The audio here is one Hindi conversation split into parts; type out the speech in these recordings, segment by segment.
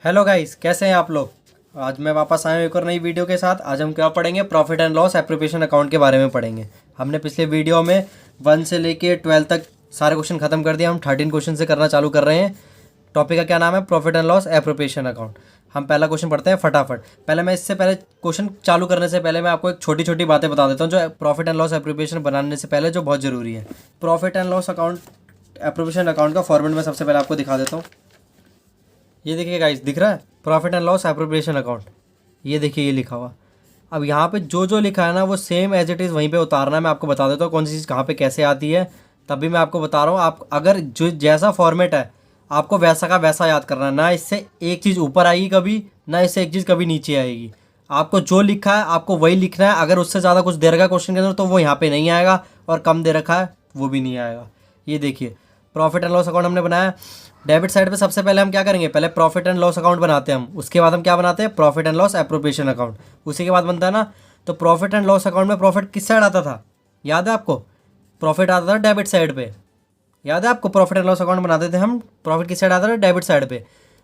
हेलो गाइस, कैसे हैं आप लोग। आज मैं वापस आया हूँ एक और नई वीडियो के साथ। आज हम क्या पढ़ेंगे, profit and loss appropriation account के बारे में पढ़ेंगे। हमने पिछले वीडियो में 1 से लेके 12 तक सारे क्वेश्चन खत्म कर दिया। हम 13 क्वेश्चन से करना चालू कर रहे हैं। टॉपिक का क्या नाम है, profit and loss appropriation account. हम पहला क्वेश्चन पढ़ते हैं फटाफट। इससे पहले क्वेश्चन चालू करने से पहले मैं आपको एक छोटी छोटी बातें बता देता हूँ जो प्रॉफिट एंड लॉस एप्रोप्रिएशन बनाने से पहले जो बहुत ज़रूरी है। Profit and loss account appropriation account का फॉर्मेट मैं सबसे पहले आपको दिखा देता हूँ। ये देखिए गाइस, दिख रहा है profit and loss appropriation account. ये देखिए, ये लिखा हुआ। अब यहाँ पे जो जो लिखा है ना वो सेम एज इट इज़ वहीं पे उतारना है। मैं आपको बता देता हूँ कौन सी चीज़ कहाँ पे कैसे आती है, तभी मैं आपको बता रहा हूँ। आप अगर जो जैसा फॉर्मेट है आपको वैसा का वैसा याद करना है। ना इससे एक चीज़ ऊपर आएगी कभी, ना इससे एक चीज़ कभी नीचे आएगी। आपको जो लिखा है आपको वही लिखना है। अगर उससे ज़्यादा कुछ दे रखा है क्वेश्चन के अंदर तो वो यहाँ पे नहीं आएगा, और कम दे रखा है वो भी नहीं आएगा। ये देखिए, प्रॉफिट एंड लॉस अकाउंट हमने बनाया। डेबिट साइड पे सबसे पहले हम क्या करेंगे, पहले प्रॉफिट एंड लॉस अकाउंट बनाते हैं हम। उसके बाद हम क्या बनाते हैं, profit and loss appropriation account. उसी के बाद बनता है ना। तो प्रॉफिट एंड लॉस अकाउंट में प्रॉफिट किस साइड आता था, याद है आपको? प्रॉफिट आता था डेबिट साइड पे। याद है आपको? प्रॉफिट एंड लॉस अकाउंट बनाते थे हम, प्रॉफिट किस साइड आता था, डेबिट साइड पे।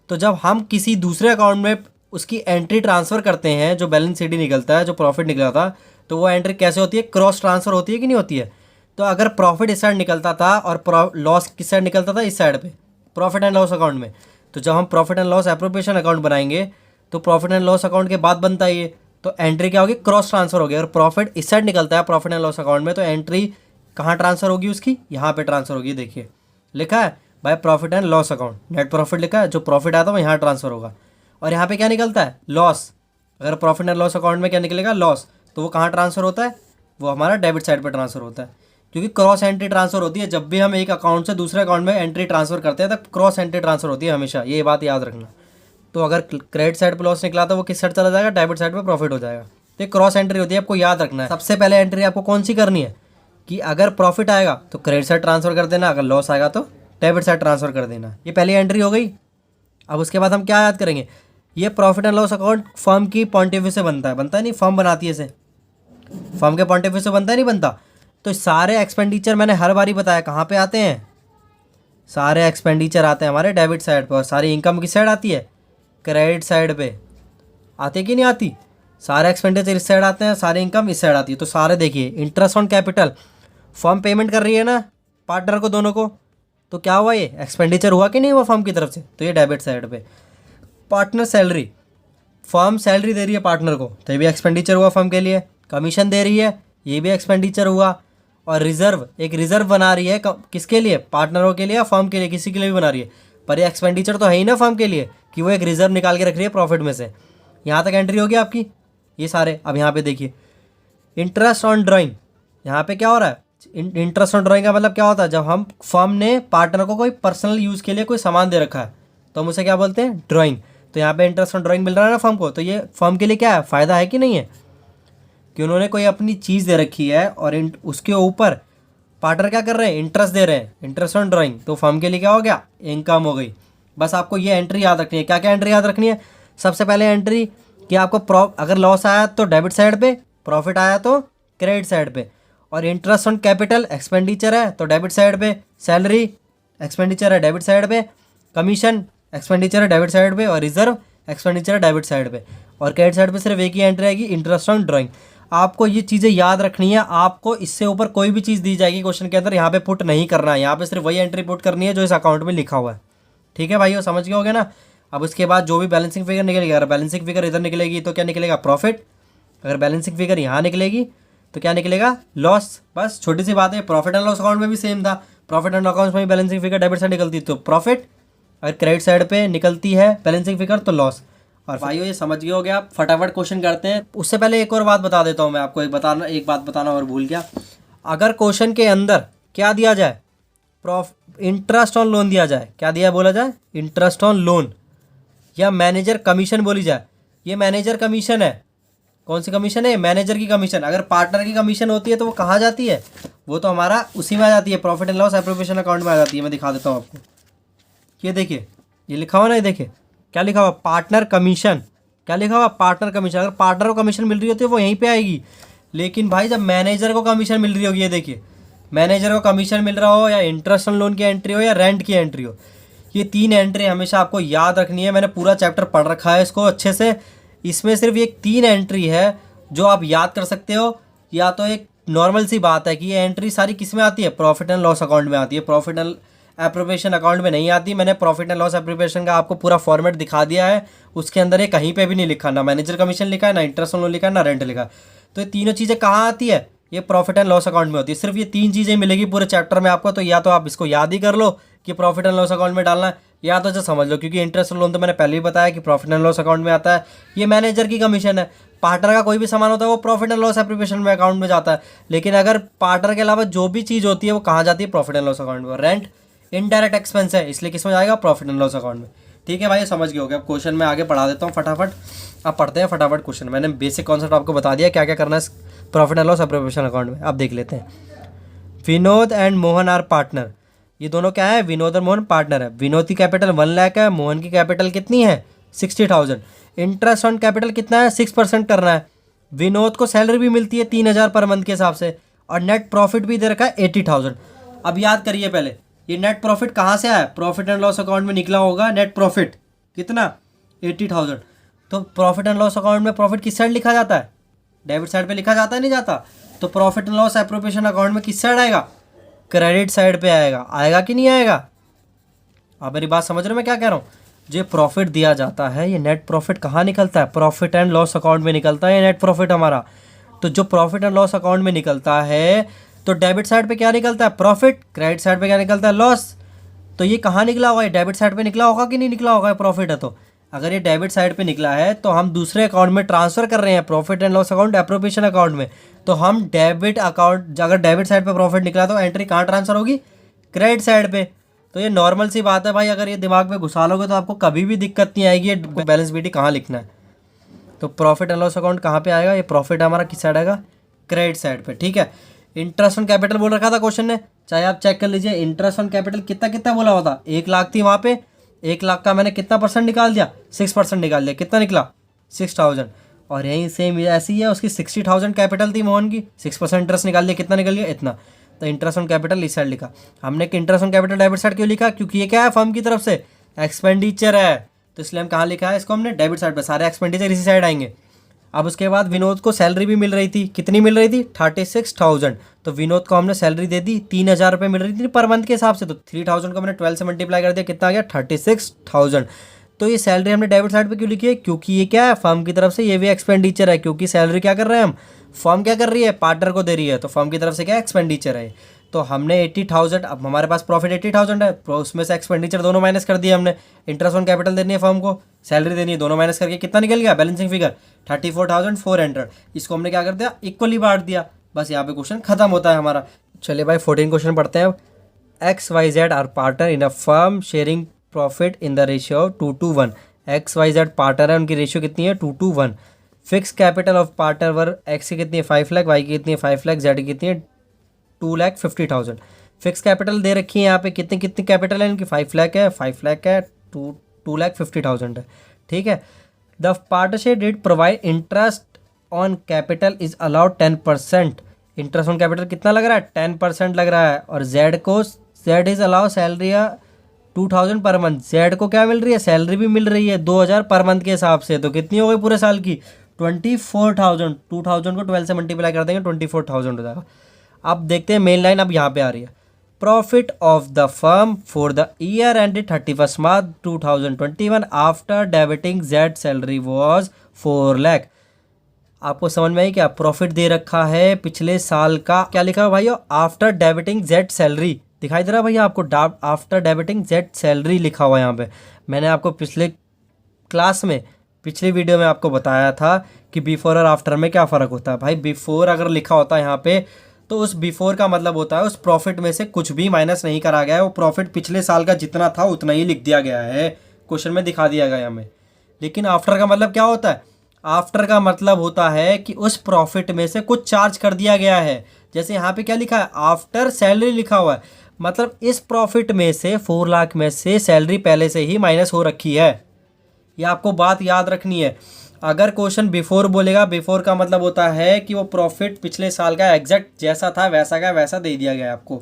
तो जब हम किसी दूसरे अकाउंट में उसकी एंट्री ट्रांसफ़र करते हैं, जो बैलेंस शीट निकलता है, जो प्रॉफिट निकला था, तो वो एंट्री कैसे होती है, क्रॉस ट्रांसफ़र होती है कि नहीं होती है। तो अगर प्रॉफिट इस साइड निकलता था और लॉस किस साइड निकलता था, इस साइड पे, प्रॉफिट एंड लॉस अकाउंट में। तो जब हम profit and loss appropriation account बनाएंगे तो प्रॉफिट एंड लॉस अकाउंट के बाद बनता है ये, तो एंट्री क्या होगी, क्रॉस ट्रांसफर होगी। अगर प्रॉफिट इस साइड निकलता है प्रॉफिट एंड लॉस अकाउंट में तो एंट्री कहाँ ट्रांसफर होगी, उसकी यहाँ पे ट्रांसफर होगी। देखिए लिखा है भाई profit and loss account, net profit लिखा है, जो प्रॉफिट आता है वो यहाँ ट्रांसफर होगा। और यहाँ पे क्या निकलता है, लॉस। अगर प्रॉफिट एंड लॉस अकाउंट में क्या निकलेगा, लॉस, तो वो कहाँ ट्रांसफर होता है, वो हमारा डेबिट साइड पर ट्रांसफर होता है। क्योंकि क्रॉस एंट्री ट्रांसफर होती है। जब भी हम एक अकाउंट से दूसरे अकाउंट में एंट्री ट्रांसफर करते हैं तो क्रॉस एंट्री ट्रांसफर होती है हमेशा, ये बात याद रखना। तो अगर क्रेडिट साइड पे लॉस निकला तो वो किस साइड चला जाएगा, डेबिट साइड पे प्रॉफिट हो जाएगा। तो क्रॉस एंट्री होती है, आपको याद रखना है। सबसे पहले एंट्री आपको कौन सी करनी है कि अगर प्रॉफिट आएगा तो क्रेडिट साइड ट्रांसफर कर देना, अगर लॉस आएगा तो डेबिट साइड ट्रांसफर कर देना। ये पहली एंट्री हो गई। अब उसके बाद हम क्या याद करेंगे, ये profit and loss account firm की पॉइंट ऑफ व्यू से बनता है। बनता है नहीं, फर्म बनाती है इसे, फर्म के पॉइंट ऑफ व्यू से बनता है नहीं बनता। तो सारे एक्सपेंडिचर मैंने हर बारी बताया कहाँ पे आते हैं, सारे एक्सपेंडिचर आते हैं हमारे डेबिट साइड पर, और सारी इनकम किस साइड आती है, क्रेडिट साइड पे। आती कि नहीं आती? सारे एक्सपेंडिचर इस साइड आते हैं, सारी इनकम इस साइड आती है। तो सारे देखिए, interest on capital, firm payment कर रही है ना पार्टनर को, दोनों को, तो क्या हुआ, ये एक्सपेंडिचर हुआ कि नहीं हुआ फर्म की तरफ से, तो ये डेबिट साइड पे। पार्टनर सैलरी, फर्म सैलरी दे रही है पार्टनर को, तो ये भी एक्सपेंडिचर हुआ फर्म के लिए। कमीशन दे रही है, ये भी एक्सपेंडिचर हुआ। और रिजर्व, एक रिजर्व बना रही है किसके लिए, पार्टनरों के लिए या फर्म के लिए, किसी के लिए भी बना रही है, पर ये एक्सपेंडिचर तो है ही ना फर्म के लिए कि वो एक रिजर्व निकाल के रख रही है प्रॉफिट में से। यहाँ तक एंट्री होगी आपकी, ये सारे। अब यहाँ पे देखिए, इंटरेस्ट ऑन ड्राइंग, यहाँ पे क्या हो रहा है, इंटरेस्ट ऑन ड्राइंग का मतलब क्या होता है, जब हम फर्म ने पार्टनर को कोई पर्सनल यूज़ के लिए कोई सामान दे रखा है तो हम उसे क्या बोलते हैं, ड्राइंग। तो यहाँ पे इंटरेस्ट ऑन ड्राइंग मिल रहा है ना फर्म को, तो ये फर्म के लिए क्या है, फ़ायदा है कि नहीं है, कि उन्होंने कोई अपनी चीज़ दे रखी है और उसके ऊपर पार्टनर क्या कर रहे हैं, इंटरेस्ट दे रहे हैं, इंटरेस्ट ऑन ड्राइंग। तो फर्म के लिए क्या हो गया, इनकम हो गई। बस आपको ये एंट्री याद रखनी है। क्या क्या एंट्री याद रखनी है, सबसे पहले एंट्री कि आपको अगर लॉस आया तो डेबिट साइड पे, प्रॉफिट आया तो क्रेडिट साइड पे। और इंटरेस्ट ऑन कैपिटल एक्सपेंडिचर है तो डेबिट साइड पे, सैलरी एक्सपेंडिचर है डेबिट साइड पे, कमीशन एक्सपेंडिचर है डेबिट साइड पे, और रिजर्व एक्सपेंडिचर है डेबिट साइड पे। और क्रेडिट साइड पे सिर्फ एक ही एंट्री आएगी, इंटरेस्ट ऑन ड्राइंग। आपको ये चीज़ें याद रखनी है। आपको इससे ऊपर कोई भी चीज़ दी जाएगी क्वेश्चन के अंदर, यहाँ पे पुट नहीं करना है। यहाँ पे सिर्फ वही एंट्री पुट करनी है जो इस अकाउंट में लिखा हुआ है। ठीक है भाइयों, समझ गए होगे ना। अब उसके बाद जो भी बैलेंसिंग फिगर निकलेगी, अगर बैलेंसिंग फिगर इधर निकलेगी तो क्या निकलेगा, प्रॉफिट। अगर बैलेंसिंग फिगर यहाँ निकलेगी तो क्या निकलेगा, लॉस। बस छोटी सी बात है। प्रॉफिट एंड लॉस अकाउंट में भी सेम था, प्रॉफिट एंड अकाउंट में भी बैलेंसिंग फिगर डेबिट साइड निकलती तो प्रॉफिट, अगर क्रेडिट साइड पे निकलती है बैलेंसिंग फिगर तो लॉस। और भाइयों ये समझ गए हो गया। आप फटाफट क्वेश्चन करते हैं। उससे पहले एक और बात बता देता हूँ मैं आपको, एक बात बताना और भूल गया। अगर क्वेश्चन के अंदर क्या दिया जाए, इंटरेस्ट ऑन लोन दिया जाए, क्या दिया बोला जाए, इंटरेस्ट ऑन लोन, या मैनेजर कमीशन बोली जाए, ये मैनेजर कमीशन है। कौन सी कमीशन है, मैनेजर की कमीशन। अगर पार्टनर की कमीशन होती है तो वो कहाँ जाती है, वो तो हमारा उसी में आ जाती है, profit and loss appropriation account में आ जाती है। मैं दिखा देता हूँ आपको, ये देखिए, ये लिखा हुआ ना, ये देखिए क्या लिखा हुआ, पार्टनर कमीशन। क्या लिखा हुआ, पार्टनर कमीशन। अगर पार्टनर को कमीशन मिल रही होती है वो यहीं पे आएगी। लेकिन भाई जब मैनेजर को कमीशन मिल रही होगी, ये देखिए, मैनेजर को कमीशन मिल रहा हो, या इंटरेस्ट ऑन लोन की एंट्री हो, या रेंट की एंट्री हो, ये 3 एंट्री हमेशा आपको याद रखनी है। मैंने पूरा चैप्टर पढ़ रखा है इसको अच्छे से। इसमें सिर्फ ये 3 एंट्री है जो आप याद कर सकते हो। या तो एक नॉर्मल सी बात है कि ये एंट्री सारी किस में आती है, प्रॉफिट एंड लॉस अकाउंट में आती है, प्रॉफिट एंड एप्रोप्रिएशन अकाउंट में नहीं आती। मैंने प्रॉफिट एंड लॉस एप्रोप्रिएशन का आपको पूरा फॉर्मेट दिखा दिया है। उसके अंदर ये कहीं पे भी नहीं लिखा, ना मैनेजर कमीशन लिखा है, ना इंटरेस्ट ऑन लोन लिखा है, ना रेंट लिखा है। तो ये तीनों चीज़ें कहाँ आती है, ये प्रॉफिट एंड लॉस अकाउंट में होती है। सिर्फ ये 3 चीज़ें मिलेगी पूरे चैप्टर में आपको। तो या तो आप इसको याद ही कर लो कि प्रॉफिट एंड लॉस अकाउंट में डालना है, या तो समझ लो, क्योंकि इंटरेस्ट ऑन लोन तो मैंने पहले ही बताया कि प्रॉफिट एंड लॉस अकाउंट में आता है। ये मैनेजर की कमीशन है। पार्टनर का कोई भी सामान होता है वो प्रॉफिट एंड लॉस एप्रोप्रिएशन में अकाउंट में जाता है। लेकिन अगर पार्टनर के अलावा जो भी चीज़ होती है वो कहाँ जाती है, प्रॉफिट एंड लॉस अकाउंट में। रेंट इनडायरेक्ट एक्सपेंस है, इसलिए किस में जाएगा, प्रॉफिट एंड लॉस अकाउंट में। ठीक है भाई, समझ गए होगे। अब क्वेश्चन में आगे पढ़ा देता हूँ फटाफट। अब पढ़ते हैं फटाफट क्वेश्चन। मैंने बेसिक कॉन्सेप्ट आपको बता दिया क्या क्या करना है profit and loss appropriation account में। अब देख लेते हैं। Vinod and Mohan are partner. ये दोनों क्या है, विनोद और मोहन पार्टनर है। विनोद की कैपिटल 1 लाख है, मोहन की कैपिटल कितनी है, 60,000। इंटरेस्ट ऑन कैपिटल कितना है, 6% करना है। विनोद को सैलरी भी मिलती है 3,000 पर मंथ के हिसाब से, और नेट प्रॉफिट भी दे रखा है 80,000। अब याद करिए पहले, ये नेट प्रॉफिट कहाँ से आया, प्रॉफिट एंड लॉस अकाउंट में निकला होगा नेट प्रॉफिट कितना, 80,000। तो प्रॉफिट एंड लॉस अकाउंट में प्रॉफिट किस साइड लिखा जाता है, डेबिट साइड पे लिखा जाता है, नहीं जाता। तो profit and loss appropriation account में किस साइड आएगा, क्रेडिट साइड पे आएगा। आएगा कि नहीं आएगा, आप मेरी बात समझ रहे हो मैं क्या कह रहा हूँ। जो प्रॉफिट दिया जाता है ये नेट प्रॉफिट कहाँ निकलता है, प्रॉफिट एंड लॉस अकाउंट में निकलता है ये नेट प्रॉफिट हमारा। तो जो प्रॉफिट एंड लॉस अकाउंट में निकलता है तो डेबिट साइड पे क्या निकलता है, प्रॉफिट, क्रेडिट साइड पे क्या निकलता है, लॉस। तो ये कहाँ निकला होगा, ये डेबिट साइड पे निकला होगा कि नहीं निकला होगा, प्रॉफिट है तो। अगर ये डेबिट साइड पे निकला है तो हम दूसरे अकाउंट में ट्रांसफर कर रहे हैं, profit and loss account appropriation account में। तो हम डेबिट अकाउंट, अगर डेबिट साइड पे प्रॉफिट निकला तो एंट्री कहाँ ट्रांसफर होगी, क्रेडिट साइड पे। तो ये नॉर्मल सी बात है भाई, अगर ये दिमाग में घुसा लोगे तो आपको कभी भी दिक्कत नहीं आएगी ये बैलेंस शीट कहाँ लिखना है। तो प्रॉफिट एंड लॉस अकाउंट कहाँ पे आएगा, ये प्रॉफिट हमारा किस साइड आएगा, क्रेडिट साइड पे। ठीक है। इंटरेस्ट ऑन कैपिटल बोल रखा था क्वेश्चन ने, चाहे आप चेक कर लीजिए। इंटरेस्ट ऑन कैपिटल कितना कितना बोला हुआ था, 1 लाख थी वहाँ पे। 1 लाख का मैंने कितना परसेंट निकाल दिया, 6% निकाल दिया। कितना निकला, 6,000। और यहीं सेम ऐसी है, उसकी 60,000 कैपिटल थी मोहन की, 6% इंटरेस्ट निकाल दिया, कितना निकल गया, इतना। तो इंटरेस्ट ऑन कैपिटल इस साइड लिखा हमने। कि interest on capital debit side क्यों लिखा, क्योंकि ये क्या है, फर्म की तरफ से एक्सपेंडिचर है, तो इसलिए हम कहाँ लिखा है इसको हमने, डेबिट साइड पर। सारे एक्सपेंडिचर इसी साइड आएंगे। अब उसके बाद विनोद को सैलरी भी मिल रही थी, कितनी मिल रही थी, 36,000। तो विनोद को हमने सैलरी दे दी, 3,000 रुपये मिल रही थी पर मंथ के हिसाब से। तो 3,000 को मैंने 12 से मल्टीप्लाई कर दिया, कितना आ गया, 36,000। तो ये सैलरी हमने डेबिट साइड पे क्यों लिखी है, क्योंकि ये क्या है, फर्म की तरफ से ये भी एक्सपेंडिचर है। क्योंकि सैलरी क्या कर रहे हैं हम, फर्म क्या कर रही है, पार्टनर को दे रही है, तो फर्म की तरफ से क्या एक्सपेंडिचर है। तो हमने 80,000, अब हमारे पास प्रॉफिट 80,000 है, तो उसमें से एक्सपेंडिचर दोनों माइनस कर दिए हमने। इंटरेस्ट ऑन कैपिटल देनी है फर्म को, सैलरी देनी है, दोनों माइनस करके कितना निकल गया बैलेंसिंग फिगर, 34,400। इसको हमने क्या कर दिया, इक्वली बांट दिया। बस यहाँ पे क्वेश्चन खत्म होता है हमारा। चलिए भाई 14 क्वेश्चन पढ़ते हैं। XYZ are partner in a firm sharing profit in the ratio 2:1। XYZ partner है, उनकी रेशियो कितनी है, 2:1। Fix capital of partner were X की कितनी है, 5 लाख, वाई की कितनी है, 5 लाख, जेड की कितनी है, 2,50,000। फिक्स कैपिटल दे रखी है यहाँ पे, कितनी कितनी कैपिटल है इनकी, 5 लाख है, 5 लाख है, 2,50,000 है। ठीक है। The partnership deed provide interest on capital is allowed 10%। Interest on capital कितना लग रहा है, 10% लग रहा है। और Z is allow salary 2,000 per month. Z को क्या मिल रही है, सैलरी भी मिल रही है 2,000 पर मंथ के हिसाब से। तो कितनी हो गई पूरे साल की, 24,000। 2,000 को 12 से मल्टीप्लाई कर देंगे, 24,000 हो जाएगा। अब देखते हैं मेन लाइन अब यहाँ पे आ रही है। Profit of the firm for the year ended 31 March 2021 after debiting Z salary was 4 lakh. आपको समझ में आई क्या, प्रॉफिट दे रखा है पिछले साल का, क्या लिखा है भाइयों, आफ्टर डेबिटिंग जेड सैलरी। दिखाई दे रहा है भैया आपको, आफ्टर डेबिटिंग जेड सैलरी लिखा हुआ है यहाँ पे। मैंने आपको पिछले क्लास में, पिछली वीडियो में आपको बताया था कि बिफोर और आफ्टर में क्या फ़र्क होता है। भाई बिफोर अगर लिखा होता है यहाँ पे तो उस बिफोर का मतलब होता है उस प्रॉफिट में से कुछ भी माइनस नहीं करा गया है, वो प्रॉफिट पिछले साल का जितना था उतना ही लिख दिया गया है, क्वेश्चन में दिखा दिया गया हमें। लेकिन आफ्टर का मतलब क्या होता है, आफ्टर का मतलब होता है कि उस प्रॉफिट में से कुछ चार्ज कर दिया गया है। जैसे यहाँ पे क्या लिखा है, आफ्टर सैलरी लिखा हुआ है, मतलब इस प्रॉफिट में से 4 लाख में से सैलरी पहले से ही माइनस हो रखी है। ये आपको बात याद रखनी है। अगर क्वेश्चन बिफोर बोलेगा, बिफोर का मतलब होता है कि वो प्रॉफिट पिछले साल का एग्जैक्ट जैसा था वैसा का वैसा दे दिया गया आपको।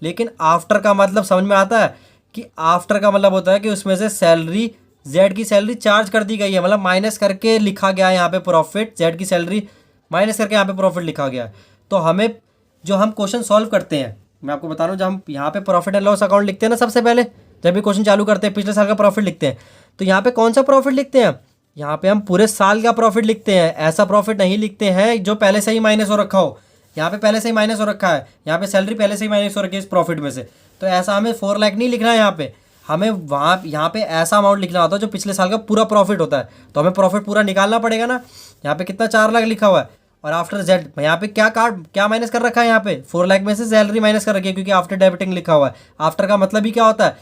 लेकिन आफ्टर का मतलब समझ में आता है कि आफ्टर का मतलब होता है कि उसमें से सैलरी, जेड की सैलरी चार्ज कर दी गई है, मतलब माइनस करके लिखा गया है यहाँ पे प्रॉफिट, जेड की सैलरी माइनस करके यहाँ पे प्रॉफिट लिखा गया है। तो हमें जो हम क्वेश्चन सॉल्व करते हैं, मैं आपको बता रहा हूँ, जब हम यहाँ पे प्रॉफिट एंड लॉस अकाउंट लिखते हैं ना, सबसे पहले जब भी क्वेश्चन चालू करते हैं पिछले साल का प्रॉफिट लिखते हैं, तो यहाँ पे कौन सा प्रॉफिट लिखते हैं? यहाँ पे हम पूरे साल का प्रॉफिट लिखते हैं, ऐसा प्रॉफिट नहीं लिखते हैं जो पहले से ही माइनस हो रखा हो। यहाँ पे पहले से ही माइनस हो रखा है, यहाँ पे सैलरी पहले से ही माइनस हो रखी है इस प्रॉफिट में से, तो ऐसा हमें 4 लाख नहीं लिखना है यहाँ पे, हमें वहाँ यहाँ पे ऐसा अमाउंट लिखना होता है जो पिछले साल का पूरा प्रॉफिट होता है। तो हमें प्रॉफिट पूरा निकालना पड़ेगा ना। यहाँ पे कितना 4 लाख लिखा हुआ है, और आफ्टर जेड यहाँ पे क्या माइनस कर रखा है, यहाँ पे 4 लाख में से सैलरी माइनस कर रखी है, क्योंकि आफ्टर डेबिटिंग लिखा हुआ है। आफ्टर का मतलब ही क्या होता है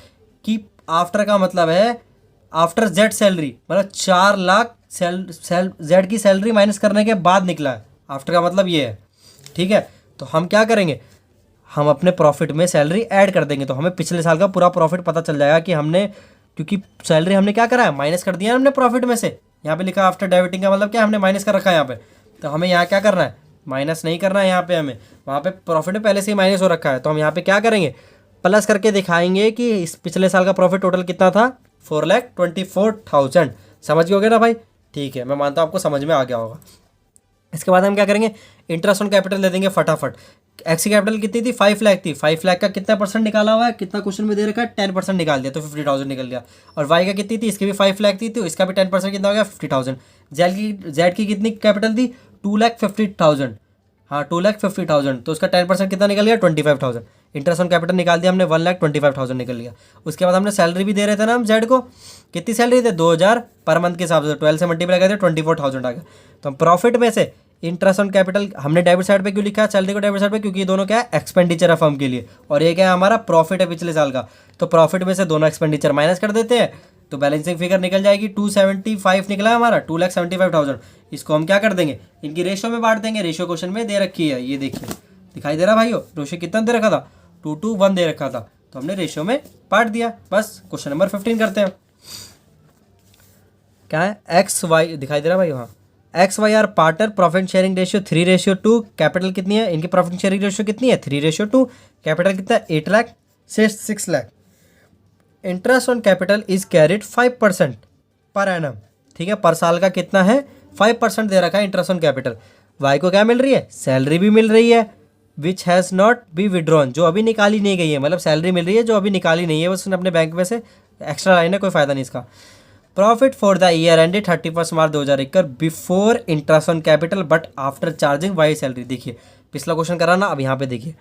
कि आफ्टर का मतलब है आफ्टर जेड सैलरी, मतलब 4 लाख जेड की सैलरी माइनस करने के बाद निकला है, आफ्टर का मतलब ये है। ठीक है, तो हम क्या करेंगे, हम अपने प्रॉफिट में सैलरी ऐड कर देंगे, तो हमें पिछले साल का पूरा प्रॉफिट पता चल जाएगा कि हमने, क्योंकि सैलरी हमने क्या करा है, माइनस कर दिया है हमने प्रॉफिट में से। यहाँ पे लिखा आफ्टर डेबिटिंग का मतलब क्या, हमने माइनस कर रखा है यहाँ पे, तो हमें यहाँ क्या करना है, माइनस नहीं करना है यहाँ पे हमें, वहाँ पे प्रॉफिट में पहले से ही माइनस हो रखा है। तो हम यहाँ पे क्या करेंगे, प्लस करके दिखाएंगे कि इस पिछले साल का प्रॉफिट टोटल कितना था, 4,24,000। समझ गए होगे ना भाई? ठीक है, मैं मानता हूँ आपको समझ में आ गया होगा। इसके बाद हम क्या करेंगे, इंटरेस्ट ऑन कैपिटल दे देंगे फटाफट। एक्स की कैपिटल कितनी थी, 5 लाख थी, 5 लाख का कितना परसेंट निकाला हुआ है, कितना क्वेश्चन में दे रखा है, 10% निकाल दिया, तो 50,000 निकल गया। और वाई का कितनी थी, इसकी भी 5 लाख थी, तो इसका भी 10% कितना हो गया, 50,000। जेड की कितनी कैपिटल थी, 2,50,000, हाँ 2,50,000, तो उसका 10% कितना निकल गया, 25,000। इंटरेस्ट ऑन कैपिटल निकाल दिया हमने, 1,25,000 निकल गया। उसके बाद हमने सैलरी भी दे रहे थे ना हम जेड को, कितनी सैलरी थे, 2,000 पर मंथ के हिसाब से, 12 से मल्टीप्लाई करते 24,000 आ गया। तो हम प्रॉफिट में से इंटरेस्ट ऑन कैपिटल हमने डेबिट साइड पे क्यों लिखा है, सैलरी को डेबिट साइड पे, क्योंकि ये दोनों क्या है, एक्सपेंडिचर है फर्म के लिए, और ये क्या है, हमारा प्रॉफिट है पिछले साल का। तो प्रॉफिट में से दोनों एक्सपेंडिचर माइनस कर देते हैं, तो बैलेंसिंग फिगर निकल जाएगी, 275 निकला है हमारा, 2,75,000। इसको हम क्या कर देंगे, इनकी रेशियो में बांट देंगे, रेशियो क्वेश्चन में दे रखी है, ये देखिए दिखाई दे रहा भाइयों, रेशियो कितना दे रखा था, 2:1 दे रखा था, तो हमने रेशियो में बांट दिया। बस क्वेश्चन नंबर 15 करते हैं। क्या है, एक्स वाई दिखाई दे रहा भाई, हाँ X Y are partner, profit sharing ratio 3:2, capital कितनी है इनकी, प्रॉफिट शेयरिंग रेशियो कितनी है, 3:2, कैपिटल कितना है, 8 लाख से 6 lakh. Interest on capital is carried 5% per annum, ठीक है, पर साल का कितना है, 5% दे रखा है इंटरेस्ट ऑन कैपिटल। वाई को क्या मिल रही है, सैलरी भी मिल रही है, which has not be withdrawn, जो अभी निकाली नहीं गई है, मतलब सैलरी मिल रही है जो अभी निकाली नहीं है, बस उसने अपने बैंक में से, एक्स्ट्रा लाइन है, कोई फायदा नहीं इसका। Profit for the year ended 31 March 2021 before interest on capital but after charging Y salary. देखिए पिछला क्वेश्चन करा ना, अब यहाँ पे देखिए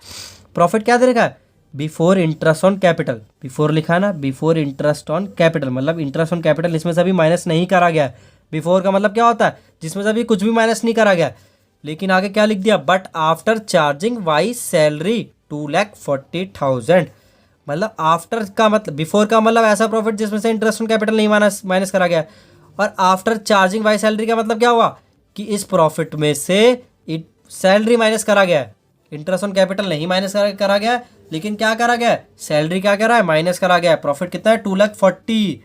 प्रॉफिट क्या दे रखा है, before interest on capital, before लिखा है ना, बिफोर इंटरेस्ट ऑन कैपिटल, मतलब इंटरेस्ट ऑन कैपिटल इसमें से अभी माइनस नहीं करा गया है। बिफोर का मतलब क्या होता है, जिसमें से अभी कुछ भी माइनस नहीं करा गया। लेकिन आगे क्या लिख दिया, but after charging Y salary 2,40,000, मतलब आफ्टर का मतलब, बिफोर का मतलब ऐसा प्रॉफिट जिसमें से इंटरेस्ट ऑन कैपिटल नहीं माइनस करा गया, और आफ्टर चार्जिंग वाई सैलरी का मतलब क्या हुआ कि इस प्रॉफिट में से सैलरी माइनस करा गया है, इंटरेस्ट ऑन कैपिटल नहीं माइनस करा गया है, लेकिन क्या करा गया है, सैलरी क्या करा है, माइनस करा गया है। प्रॉफिट कितना है, 2,40,000,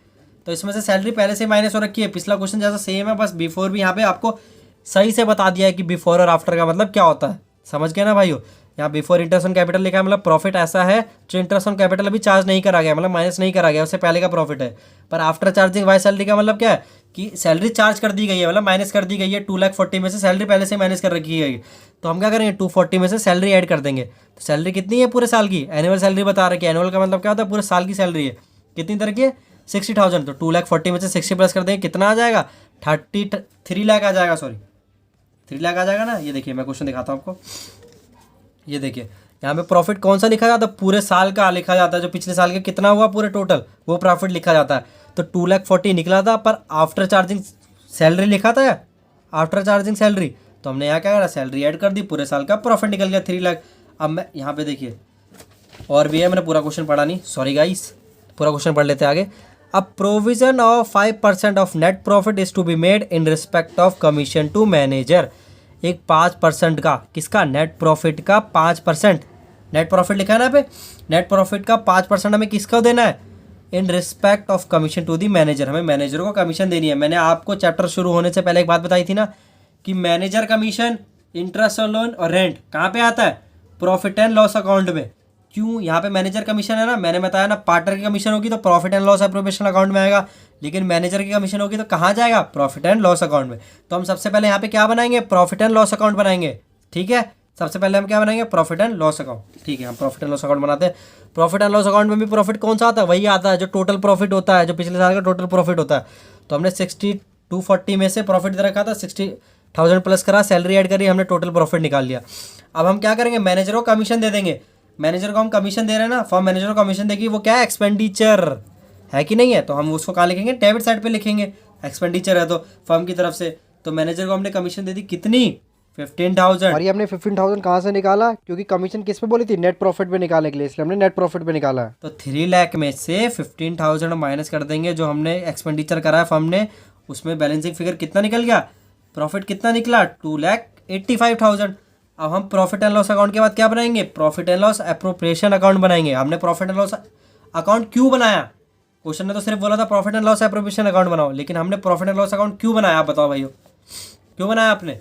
तो इसमें से सैलरी पहले से माइनस हो रखी है। पिछला क्वेश्चन जैसा सेम है, बस बिफोर भी यहाँ पे आपको सही से बता दिया है कि बिफोर और आफ्टर का मतलब क्या होता है। समझ गए ना भाइयों, यहाँ बिफोर इंटरेस्ट ऑन कैपिटल लिखा है, मतलब प्रॉफिट ऐसा है जो इंटरेस्ट ऑन कैपिटल अभी चार्ज नहीं करा गया, मतलब माइनस नहीं करा गया, उससे पहले का प्रॉफिट है। पर आफ्टर चार्जिंग वाई सैलरी का मतलब क्या है कि सैलरी चार्ज कर दी गई है, मतलब माइनस कर दी गई है, 2,40,000 में से सैलरी पहले से माइनस कर रखी है। तो हम क्या करेंगे, 240 में से सैलरी ऐड कर देंगे। तो सैलरी कितनी है पूरे साल की, एनुअल सैलरी बता रखी है, एनुअल का मतलब क्या होता है, पूरे साल की सैलरी है। कितनी तरह की है, 60,000, तो 2,40,000 में से 60 प्लस कर देंगे, कितना आ जाएगा, 3 लाख आ जाएगा, सॉरी 3 लाख आ जाएगा ना। ये देखिए मैं क्वेश्चन दिखाता हूँ आपको, ये देखिए यहाँ पे प्रॉफिट कौन सा लिखा जाता है, पूरे साल का लिखा जाता है, जो पिछले साल के कितना हुआ पूरे टोटल वो प्रॉफिट लिखा जाता है। तो 2,40,000 निकला था, पर आफ्टर चार्जिंग सैलरी लिखा था, आफ्टर चार्जिंग सैलरी, तो हमने यहाँ क्या करा, सैलरी ऐड कर दी, पूरे साल का प्रॉफिट निकल गया 3 लाख। अब मैं यहाँ पे देखिए और भी है, मैंने पूरा क्वेश्चन पढ़ा नहीं, सॉरी गाइस, पूरा क्वेश्चन पढ़ लेते हैं आगे। अब provision of 5% of net profit is to be made in respect of commission to manager. एक 5% का, किसका, नेट प्रॉफिट का 5%, नेट प्रॉफिट लिखा है ना पे, नेट प्रॉफिट का 5% हमें किसको देना है, in respect of commission to the manager, हमें मैनेजर को कमीशन देनी है। मैंने आपको चैप्टर शुरू होने से पहले एक बात बताई थी ना कि manager commission, interest on loan और रेंट कहाँ पे आता है, प्रॉफिट एंड लॉस अकाउंट में, क्यों, यहाँ पे मैनेजर कमीशन है ना, मैंने बताया ना पार्टनर की कमीशन होगी तो profit and loss appropriation account में आएगा, लेकिन मैनेजर की कमीशन होगी तो कहाँ जाएगा, प्रॉफिट एंड लॉस अकाउंट में। तो हम सबसे पहले यहाँ पे क्या बनाएंगे, प्रॉफिट एंड लॉस अकाउंट बनाएंगे। ठीक है, सबसे पहले हम क्या बनाएंगे, प्रॉफिट एंड लॉस अकाउंट। ठीक है, हम प्रॉफिट एंड लॉस अकाउंट बनाते हैं। प्रॉफिट एंड लॉस अकाउंट में भी प्रॉफिट कौन सा आता है, वही आता है जो टोटल प्रॉफिट होता है, जो पिछले साल का टोटल प्रॉफिट होता है। तो हमने 6240 में से प्रॉफिट दे रखा था, 60,000 प्लस करा, सैलरी ऐड करी, हमने टोटल प्रॉफिट निकाल लिया। अब हम क्या करेंगे, मैनेजर को कमीशन दे देंगे। मैनेजर को हम कमीशन दे रहे हैं ना, फॉर्म मैनेजर को कमीशन देगी, वो क्या है, एक्सपेंडिचर है कि नहीं है, तो हम उसको कहाँ लिखेंगे, डेबिट साइड पे लिखेंगे, एक्सपेंडिचर है तो फर्म की तरफ से। तो मैनेजर को हमने कमीशन दे दी कितनी, 15,000। और ये हमने 15,000 कहाँ से निकाला, क्योंकि कमीशन किस पे बोली थी, नेट प्रॉफिट पे निकालने के लिए, इसलिए हमने नेट प्रॉफिट पे निकाला है। तो 3 लाख में से 15,000 माइनस कर देंगे जो हमने एक्सपेंडिचर करा है फर्म ने, उसमें बैलेंसिंग फिगर कितना निकल गया, प्रॉफिट कितना निकला, 2,85,000। अब हम प्रॉफिट एंड लॉस अकाउंट के बाद क्या बनाएंगे, profit and loss appropriation account बनाएंगे। हमने प्रॉफिट एंड लॉस अकाउंट क्यों बनाया, क्वेश्चन ने तो सिर्फ बोला था profit and loss appropriation account बनाओ, लेकिन हमने प्रॉफिट एंड लॉस अकाउंट क्यों बनाया, आप बताओ भाइयों, क्यों बनाया आपने,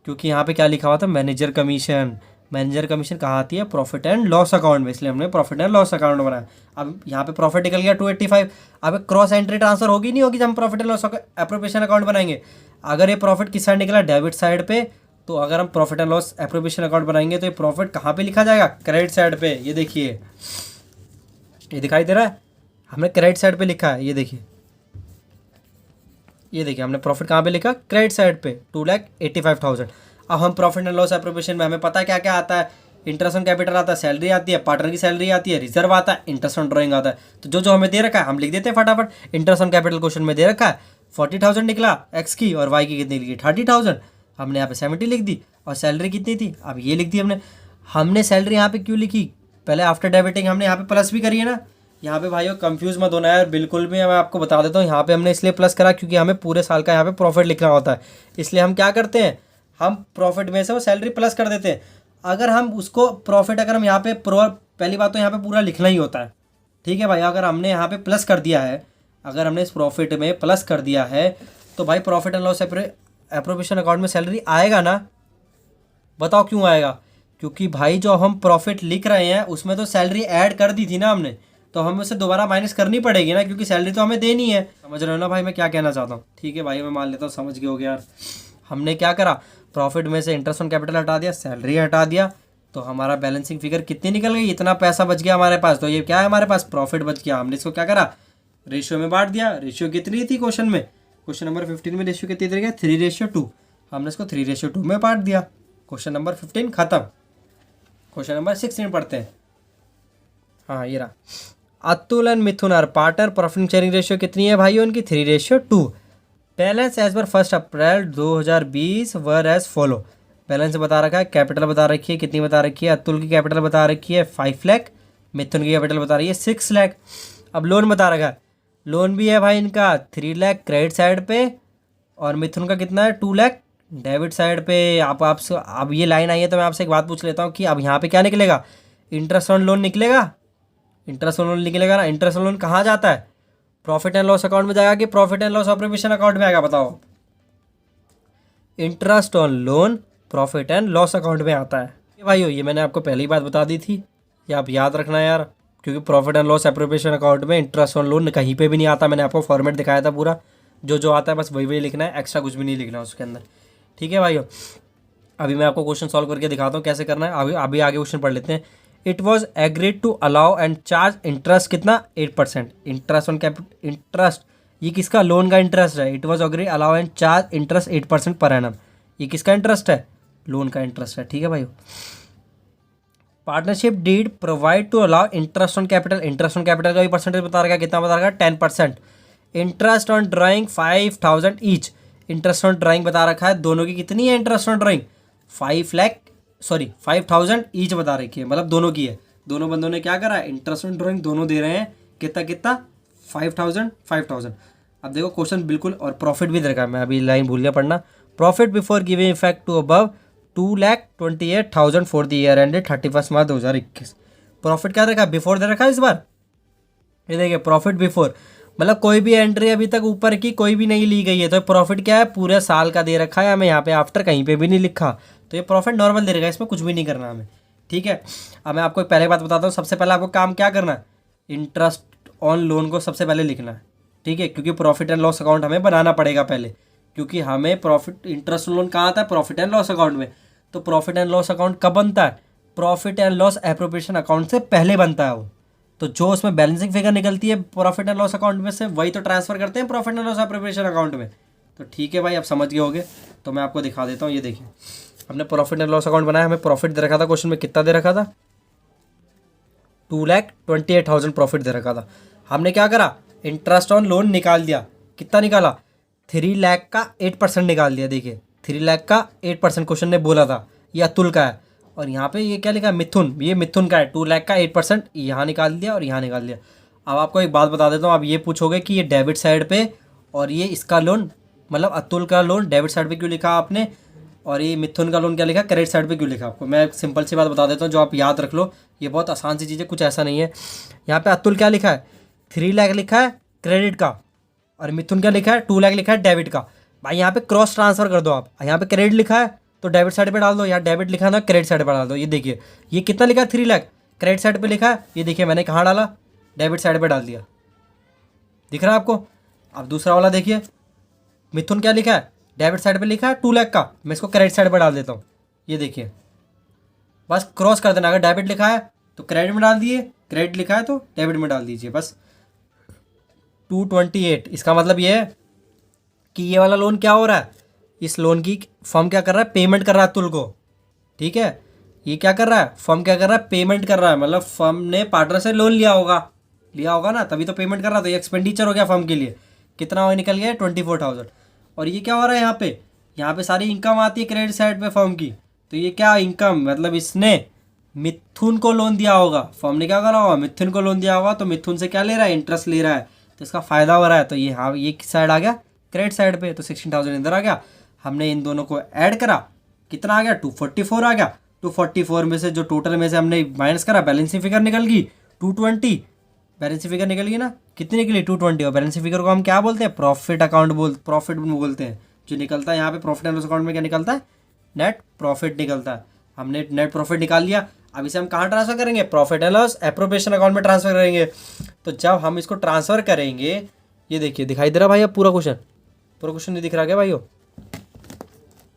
क्योंकि यहाँ पे क्या लिखा हुआ था, मैनेजर कमीशन। मैनेजर कमीशन कहाँ आती है, प्रॉफिट एंड लॉस अकाउंट में, इसलिए हमने प्रॉफिट एंड लॉस अकाउंट बनाया। अब यहाँ पे प्रॉफिट निकल गया 285। अब क्रॉस एंट्री ट्रांसफर होगी नहीं होगी जब हम profit and loss appropriation account बनाएंगे। अगर ये प्रॉफिट किस साइड निकला, डेबिट साइड पे, तो अगर हम profit and loss appropriation account बनाएंगे तो ये प्रॉफिट कहाँ पे लिखा जाएगा, क्रेडिट साइड पे। ये देखिए, ये दिखाई दे रहा है, हमने क्रेडिट साइड पे लिखा है, ये देखिए, ये देखिए हमने प्रॉफिट कहाँ पे लिखा, क्रेडिट साइड पे, 2,85,000। अब हम प्रॉफिट एंड लॉस एप्रोप्रिएशन में हमें पता है क्या क्या आता है, इंटरेस्ट ऑन कैपिटल आता है, सैलरी आती है, पार्टनर की सैलरी आती है, रिजर्व आता है, इंटरेस्ट ऑन ड्राइंग आता है। तो जो जो हमें दे रखा है हम लिख देते हैं फटाफट। इंटरेस्ट ऑन कैपिटल क्वेश्चन में दे रखा है 40,000 निकला एक्स की, और वाई की कितनी लिखी, 30,000, हमने यहाँ पे 70 लिख दी। और सैलरी कितनी थी, अब ये लिख दी हमने सैलरी यहाँ पे क्यों लिखी, पहले आफ्टर डेबिटिंग हमने यहाँ पे प्लस भी करी है ना। यहाँ पे भाइयों कंफ्यूज मत होना है बिल्कुल भी, मैं आपको बता देता हूँ, यहाँ पे हमने इसलिए प्लस करा क्योंकि हमें पूरे साल का यहाँ पे प्रॉफिट लिखना होता है, इसलिए हम क्या करते हैं, हम प्रॉफिट में से वो सैलरी प्लस कर देते हैं। अगर हम उसको प्रॉफिट, अगर हम यहाँ पे पहली बात तो यहाँ पे पूरा लिखना ही होता है। ठीक है भाई, अगर हमने यहाँ पे प्लस कर दिया है, अगर हमने इस प्रॉफिट में प्लस कर दिया है तो भाई profit and loss appropriation account में सैलरी आएगा ना, बताओ क्यों आएगा, क्योंकि भाई जो हम प्रॉफिट लिख रहे हैं उसमें तो सैलरी ऐड कर दी थी ना हमने, तो हमें उसे दोबारा माइनस करनी पड़ेगी ना, क्योंकि सैलरी तो हमें देनी है। समझ रहे हो ना भाई मैं क्या कहना चाहता हूँ। ठीक है भाई, मैं मान लेता हूँ समझ गए होगे यार। हमने क्या करा, प्रॉफिट में से इंटरेस्ट ऑन कैपिटल हटा दिया, सैलरी हटा दिया, तो हमारा बैलेंसिंग फिगर कितनी निकल गई, इतना पैसा बच गया हमारे पास। तो ये क्या है, हमारे पास प्रॉफिट बच गया। हमने इसको क्या करा, रेशियो में बांट दिया। रेशियो कितनी थी क्वेश्चन में, क्वेश्चन नंबर 15 में रेशियो कितनी थी, 3:2। हमने इसको 3:2 में बांट दिया। क्वेश्चन नंबर 15 खत्म। क्वेश्चन नंबर 16 पढ़ते हैं। हाँ ये रहा, Atul and Mithun are partner, profit sharing ratio कितनी है भाई उनकी, 3:2। Balance as per 1 April 2020 were as follow. Balance बता रखा है, कैपिटल बता रखी है, कितनी बता रखी है, अतुल की कैपिटल बता रखी है 5 लाख, मिथुन की कैपिटल बता रही है 6 लाख। अब लोन बता रखा है, लोन भी है भाई इनका 3 लाख क्रेडिट साइड पे, और मिथुन का कितना है 2 लाख डेबिट साइड पे। आपसे अब ये लाइन आई है तो मैं आपसे एक बात पूछ लेता हूँ कि अब यहाँ पे क्या निकलेगा, इंटरेस्ट ऑन लोन निकलेगा, इंटरेस्ट ऑन लोन निकलेगा ना। इंटरेस्ट ऑन लोन कहाँ जाता है, प्रॉफिट एंड लॉस अकाउंट में जाएगा कि profit and loss appropriation account में आएगा, बताओ। Interest on loan profit and loss account में आता है। ये भाइयों ये मैंने आपको पहली बात बता दी थी, ये आप याद रखना यार, क्योंकि profit and loss appropriation account में इंटरेस्ट ऑन लोन कहीं पे भी नहीं आता। मैंने आपको फॉर्मेट दिखाया था पूरा, जो जो आता है बस वही वही लिखना है, एक्स्ट्रा कुछ भी नहीं लिखना उसके अंदर। ठीक है भाइयों, अभी मैं आपको क्वेश्चन सॉल्व करके दिखाता हूँ कैसे करना है। अभी आगे क्वेश्चन पढ़ लेते हैं। It was agreed to allow and charge interest कितना 8%, इंटरेस्ट ऑन कैपिटल, इंटरेस्ट ये किसका, लोन का इंटरेस्ट है। It was agreed allow and charge interest 8% per annum, ये किसका इंटरेस्ट है, लोन का इंटरेस्ट है। ठीक है भाई, partnership deed provide to allow interest on capital, interest on capital का भी परसेंटेज बता रखा है, कितना बता रखा है 10%। Interest on drawing 5,000 each, interest on drawing बता रखा है, दोनों की कितनी है इंटरेस्ट ऑन ड्राइंग 5,000 ईच बता रखी है, मतलब दोनों की है। दोनों बंदों ने क्या करा है, इंटरेस्ट ऑन ड्राइंग दोनों दे रहे हैं, कितना कितना 5,000। अब देखो क्वेश्चन बिल्कुल, और प्रॉफिट भी दे रखा है, मैं अभी लाइन भूल गया पढ़ना। Profit before giving effect to above 2,28,000 for the year ended 31 March 2021। Profit क्या रखा है, बिफोर दे रखा है इस बार। ये देखिए प्रॉफिट बिफोर, मतलब कोई भी एंट्री अभी तक ऊपर की कोई भी नहीं ली गई है, तो प्रॉफिट क्या है, पूरे साल का दे रखा है हमें, यहाँ पे आफ्टर कहीं पे भी नहीं लिखा, तो ये प्रॉफिट नॉर्मल दे रखा है, इसमें कुछ भी नहीं करना हमें। ठीक है। अब मैं आपको पहले बात बताता हूँ, सबसे पहले आपको काम क्या करना है, इंटरेस्ट ऑन लोन को सबसे पहले लिखना है, ठीक है, क्योंकि प्रॉफिट एंड लॉस अकाउंट हमें बनाना पड़ेगा पहले, क्योंकि हमें प्रॉफिट इंटरेस्ट लोन कहाँ आता है, प्रॉफिट एंड लॉस अकाउंट में। तो प्रॉफिट एंड लॉस अकाउंट कब बनता है, profit and loss appropriation account से पहले बनता है वो। तो जो उसमें बैलेंसिंग फिगर निकलती है प्रॉफिट एंड लॉस अकाउंट में से, वही तो ट्रांसफर करते हैं profit and loss appropriation account में। तो ठीक है भाई, आप समझ गए होगे, तो मैं आपको दिखा देता हूँ। ये देखिए, हमने प्रॉफिट एंड लॉस अकाउंट बनाया, हमें प्रॉफिट दे रखा था क्वेश्चन में, कितना दे रखा था, 2,28,000 प्रॉफिट दे रखा था। हमने क्या करा, इंटरेस्ट ऑन लोन निकाल दिया, कितना निकाला, 3 लाख का 8% निकाल दिया। देखिए 3 लाख का 8% क्वेश्चन ने बोला था, ये अतुल का है। और यहाँ पे ये क्या लिखा है, मिथुन, ये मिथुन का है, 2 लाख का 8% यहाँ निकाल दिया और यहाँ निकाल दिया। अब आपको एक बात बता देता हूँ, आप ये पूछोगे कि ये डेबिट साइड पे और ये इसका लोन, मतलब अतुल का लोन डेबिट साइड पे क्यों लिखा आपने, और ये मिथुन का लोन क्या लिखा, क्रेडिट साइड पे क्यों लिखा। आपको मैं सिंपल सी बात बता देता हूँ जो आप याद रख लो, ये बहुत आसान सी चीज़ है, कुछ ऐसा नहीं है। यहाँ पे अतुल क्या लिखा है, 3 लाख लिखा है क्रेडिट का, और मिथुन क्या लिखा है, 2 लाख लिखा है डेबिट का। भाई यहाँ पे क्रॉस ट्रांसफर कर दो आप, यहाँ पे क्रेडिट लिखा है तो डेबिट साइड पे डाल दो, यहाँ डेबिट लिखा है ना क्रेडिट साइड पे डाल दो। ये देखिए ये कितना लिखा है, 3 लाख क्रेडिट साइड पे लिखा है, ये देखिए मैंने कहाँ डाला, डेबिट साइड पे डाल दिया, दिख रहा है आपको। अब दूसरा वाला देखिए, मिथुन क्या लिखा है, डेबिट साइड पे लिखा है 2 लाख का, मैं इसको क्रेडिट साइड पे डाल देता हूँ। ये देखिए बस क्रॉस कर देना, अगर डेबिट लिखा है तो क्रेडिट में डाल दिए, क्रेडिट लिखा है तो डेबिट में डाल दीजिए बस। 228, इसका मतलब ये है कि ये वाला लोन क्या हो रहा है, इस लोन की फर्म क्या कर रहा है, पेमेंट कर रहा है अतुल को, ठीक है। ये क्या कर रहा है, फर्म क्या कर रहा है, पेमेंट कर रहा है, मतलब फर्म ने पार्टनर से लोन लिया होगा ना, तभी तो पेमेंट कर रहा था। ये एक्सपेंडिचर हो गया फर्म के लिए, कितना निकल गया 24,000। और ये क्या हो रहा है, यहाँ पे सारी इनकम आती है क्रेडिट साइड पे फर्म की। तो ये क्या इनकम, मतलब इसने मिथुन को लोन दिया होगा, फर्म ने क्या करा होगा, मिथुन को लोन दिया होगा, तो मिथुन से क्या ले रहा है, इंटरेस्ट ले रहा है, तो इसका फ़ायदा हो रहा है। तो ये हाँ, ये किस साइड आ गया, क्रेडिट साइड पे, तो 16,000 इधर आ गया। हमने इन दोनों को ऐड करा, कितना आ गया, 244 आ गया। 244 में से जो टोटल में से हमने माइनस करा, बैलेंसिंग फिगर निकल गई 220, बैलेंसिंग फिगर निकल गई ना, कितनी निकली 220। और बैलेंसिंग फिगर को हम क्या बोलते हैं, प्रॉफिट अकाउंट प्रॉफिट बोलते हैं। जो निकलता है यहाँ पे प्रॉफिट एंड लॉस अकाउंट में क्या निकलता है, नेट प्रॉफिट निकलता है। हमने नेट प्रॉफिट निकाल लिया, अब इसे हम कहाँ ट्रांसफर करेंगे, profit and loss appropriation account में ट्रांसफर करेंगे। तो जब हम इसको ट्रांसफर करेंगे, ये देखिए दिखाई दे रहा भाई, अब पूरा क्वेश्चन नहीं दिख रहा क्या भाइयों,